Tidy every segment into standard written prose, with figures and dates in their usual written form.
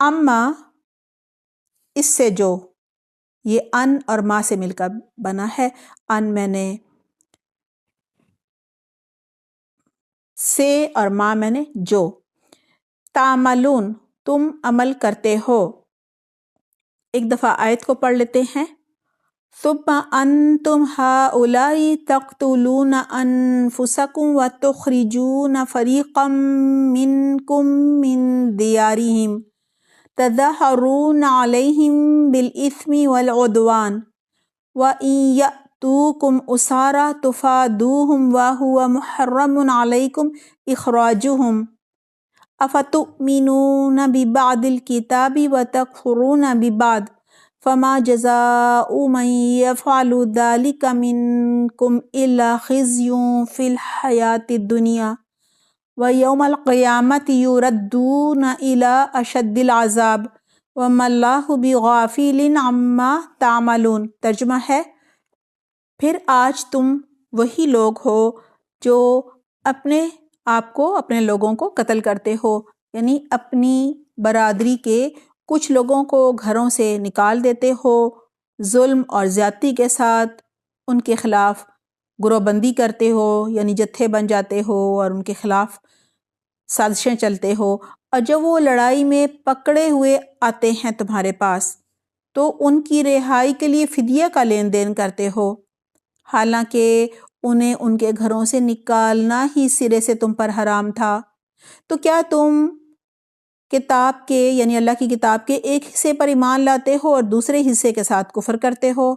اما اس سے جو، یہ ان اور ما سے مل کر بنا ہے، ان میں نے سے اور ما میں نے جو، تعملون تم عمل کرتے ہو۔ ایک دفعہ آیت کو پڑھ لیتے ہیں۔ ثم انتم هؤلاء تقتلون انفسکم وتخرجون فریقا منکم من دیارہم تظاہرون علیہم بالاثم والعدوان وان یأتوکم اسارى تفادوہم وہو محرم علیکم اخراجہم افتؤمنون ببعض الکتاب وتکفرون ببعض فما جزاء من يفعل ذلك منكم إلا خزي في الحياة الدنيا ويوم القيامة يردون إلى أشد العذاب وما الله بغافل عما تعملون۔ ترجمہ ہے، پھر آج تم وہی لوگ ہو جو اپنے آپ کو، اپنے لوگوں کو قتل کرتے ہو، یعنی اپنی برادری کے کچھ لوگوں کو گھروں سے نکال دیتے ہو، ظلم اور زیادتی کے ساتھ ان کے خلاف گروہ بندی کرتے ہو، یعنی جتھے بن جاتے ہو اور ان کے خلاف سازشیں چلتے ہو، اور جب وہ لڑائی میں پکڑے ہوئے آتے ہیں تمہارے پاس تو ان کی رہائی کے لیے فدیہ کا لین دین کرتے ہو، حالانکہ انہیں ان کے گھروں سے نکالنا ہی سرے سے تم پر حرام تھا۔ تو کیا تم کتاب کے، یعنی اللہ کی کتاب کے ایک حصے پر ایمان لاتے ہو اور دوسرے حصے کے ساتھ کفر کرتے ہو؟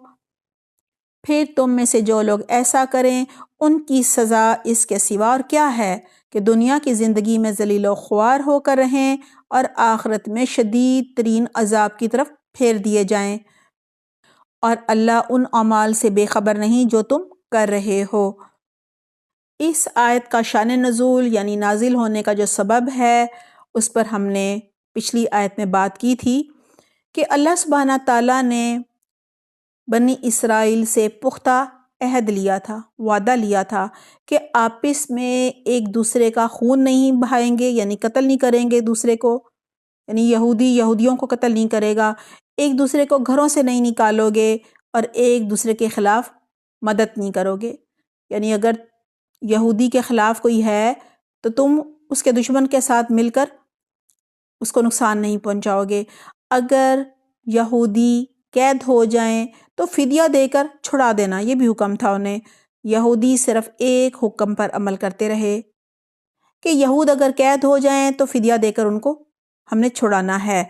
پھر تم میں سے جو لوگ ایسا کریں ان کی سزا اس کے سوا اور کیا ہے کہ دنیا کی زندگی میں ذلیل و خوار ہو کر رہیں اور آخرت میں شدید ترین عذاب کی طرف پھیر دیے جائیں، اور اللہ ان اعمال سے بے خبر نہیں جو تم کر رہے ہو۔ اس آیت کا شان نزول یعنی نازل ہونے کا جو سبب ہے اس پر ہم نے پچھلی آیت میں بات کی تھی کہ اللہ سبحانہ تعالیٰ نے بنی اسرائیل سے پختہ عہد لیا تھا، وعدہ لیا تھا کہ آپس میں ایک دوسرے کا خون نہیں بہائیں گے، یعنی قتل نہیں کریں گے دوسرے کو، یعنی یہودی یہودیوں کو قتل نہیں کرے گا، ایک دوسرے کو گھروں سے نہیں نکالو گے اور ایک دوسرے کے خلاف مدد نہیں کرو گے، یعنی اگر یہودی کے خلاف کوئی ہے تو تم اس کے دشمن کے ساتھ مل کر اس کو نقصان نہیں پہنچاؤ گے، اگر یہودی قید ہو جائیں تو فدیہ دے کر چھڑا دینا، یہ بھی حکم تھا انہیں۔ یہودی صرف ایک حکم پر عمل کرتے رہے کہ یہود اگر قید ہو جائیں تو فدیہ دے کر ان کو ہم نے چھڑانا ہے،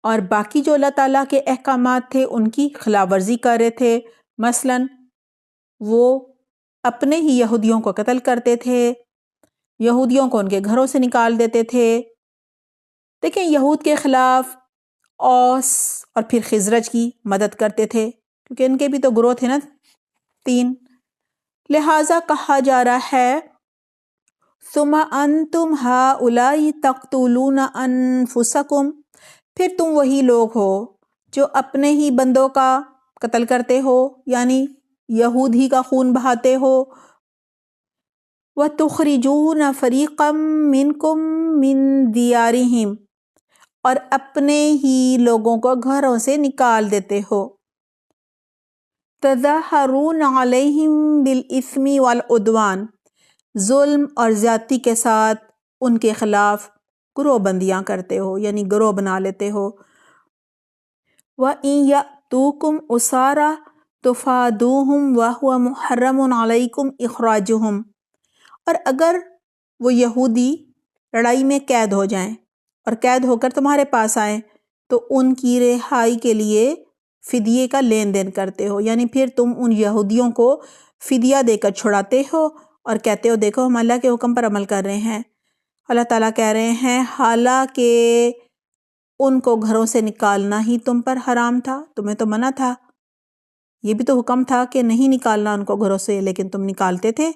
اور باقی جو اللہ تعالیٰ کے احکامات تھے ان کی خلاف ورزی کر رہے تھے، مثلا وہ اپنے ہی یہودیوں کو قتل کرتے تھے، یہودیوں کو ان کے گھروں سے نکال دیتے تھے۔ دیکھیں یہود کے خلاف اوس اور پھر خزرج کی مدد کرتے تھے کیونکہ ان کے بھی تو گروہ تھے نا 3، لہٰذا کہا جا رہا ہے ثم انتم ہؤلاء تقتلون انفسکم، پھر تم وہی لوگ ہو جو اپنے ہی بندوں کا قتل کرتے ہو، یعنی یہود ہی کا خون بہاتے ہو، وَتُخْرِجُونَ فَرِيقًا مِّنْكُمْ مِنْ دِيَارِهِمْ، اور اپنے ہی لوگوں کو گھروں سے نکال دیتے ہو، تَظَاهَرُونَ عَلَيْهِمْ بِالْإِثْمِ وَالْعُدْوَانِ، ظلم اور زیادتی کے ساتھ ان کے خلاف گروہ بندیاں کرتے ہو، یعنی گروہ بنا لیتے ہو۔ وَإِن يَأْتُوكُمْ أُسَارَىٰ تُفَادُوهُمْ وَهُوَ مُحَرَّمٌ عَلَيْكُمْ إِخْرَاجُهُمْ، اور اگر وہ یہودی لڑائی میں قید ہو جائیں اور قید ہو کر تمہارے پاس آئیں تو ان کی رہائی کے لیے فدیے کا لین دین کرتے ہو، یعنی پھر تم ان یہودیوں کو فدیہ دے کر چھڑاتے ہو اور کہتے ہو دیکھو ہم اللہ کے حکم پر عمل کر رہے ہیں۔ اللہ تعالیٰ کہہ رہے ہیں حالانکہ ان کو گھروں سے نکالنا ہی تم پر حرام تھا، تمہیں تو منع تھا، یہ بھی تو حکم تھا کہ نہیں نکالنا ان کو گھروں سے، لیکن تم نکالتے تھے۔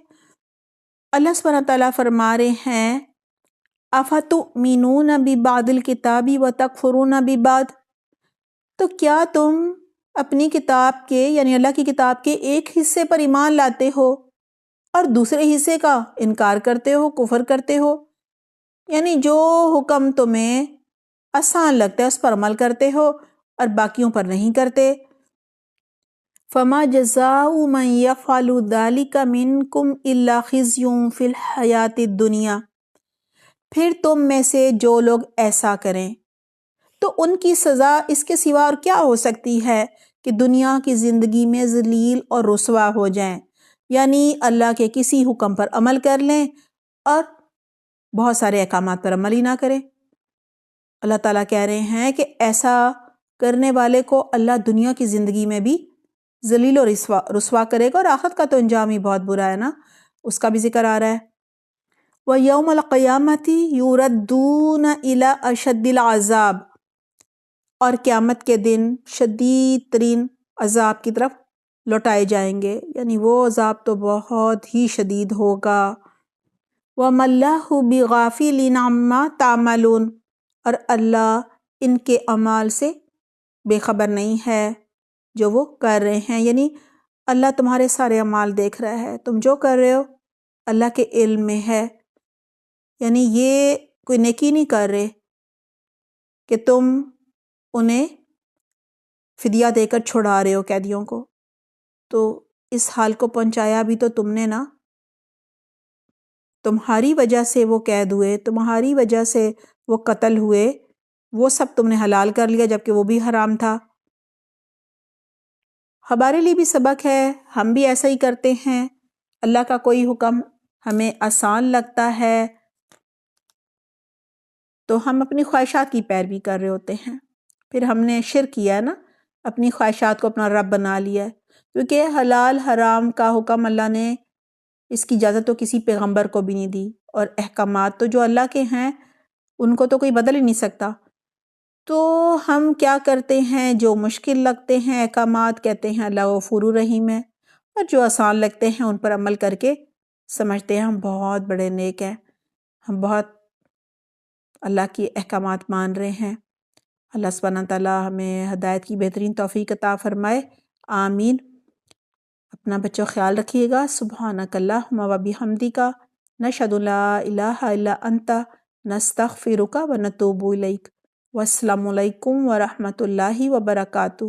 اللہ سبحانہ تعالیٰ فرما رہے ہیں افتؤمنون ببعض الکتاب وتکفرون ببعض، تو کیا تم اپنی کتاب کے یعنی اللہ کی کتاب کے ایک حصے پر ایمان لاتے ہو اور دوسرے حصے کا انکار کرتے ہو، کفر کرتے ہو، یعنی جو حکم تمہیں آسان لگتا ہے اس پر عمل کرتے ہو اور باقیوں پر نہیں کرتے۔ فما جزاء من يفعل ذلك منكم الا خزي في الحیات الدنیا، پھر تم میں سے جو لوگ ایسا کریں تو ان کی سزا اس کے سوا اور کیا ہو سکتی ہے کہ دنیا کی زندگی میں ذلیل اور رسوا ہو جائیں، یعنی اللہ کے کسی حکم پر عمل کر لیں اور بہت سارے احکامات پر عمل ہی نہ کریں۔ اللہ تعالیٰ کہہ رہے ہیں کہ ایسا کرنے والے کو اللہ دنیا کی زندگی میں بھی ذلیل اور رسوا کرے گا، اور آخرت کا تو انجام ہی بہت برا ہے نا، اس کا بھی ذکر آ رہا ہے۔ وَيَوْمَ الْقِيَامَةِ يُرَدُّونَ إِلَىٰ أَشَدِّ الْعَذَابِ، اور قیامت کے دن شدید ترین عذاب کی طرف لوٹائے جائیں گے، یعنی وہ عذاب تو بہت ہی شدید ہوگا۔ وَمَا اللَّهُ بِغَافِلٍ عَمَّا تَعْمَلُونَ، اور اللہ ان کے اعمال سے بے خبر نہیں ہے جو وہ کر رہے ہیں، یعنی اللہ تمہارے سارے اعمال دیکھ رہا ہے، تم جو کر رہے ہو اللہ کے علم میں ہے۔ یعنی یہ کوئی نیکی نہیں کر رہے کہ تم انہیں فدیہ دے کر چھڑا رہے ہو قیدیوں کو، تو اس حال کو پہنچایا بھی تو تم نے نا، تمہاری وجہ سے وہ قید ہوئے، تمہاری وجہ سے وہ قتل ہوئے، وہ سب تم نے حلال کر لیا جبکہ وہ بھی حرام تھا۔ ہمارے لیے بھی سبق ہے، ہم بھی ایسا ہی کرتے ہیں، اللہ کا کوئی حکم ہمیں آسان لگتا ہے تو ہم اپنی خواہشات کی پیروی کر رہے ہوتے ہیں، پھر ہم نے شرک کیا ہے نا، اپنی خواہشات کو اپنا رب بنا لیا ہے، کیونکہ حلال حرام کا حکم اللہ نے اس کی اجازت تو کسی پیغمبر کو بھی نہیں دی، اور احکامات تو جو اللہ کے ہیں ان کو تو کوئی بدل ہی نہیں سکتا۔ تو ہم کیا کرتے ہیں، جو مشکل لگتے ہیں احکامات کہتے ہیں اللہ غفور رحیم ہے، اور جو آسان لگتے ہیں ان پر عمل کر کے سمجھتے ہیں ہم بہت بڑے نیک ہیں، ہم بہت اللہ کی احکامات مان رہے ہیں۔ اللہ سبحانہ تعالیٰ ہمیں ہدایت کی بہترین توفیق عطا فرمائے، آمین۔ اپنا بچوں خیال رکھیے گا۔ سبحانک اللہم و بحمدک، نشہد ان لا الہ الا انت، نستغفرک و نتوب الیک۔ والسلام علیکم ورحمۃ اللہ وبرکاتہ۔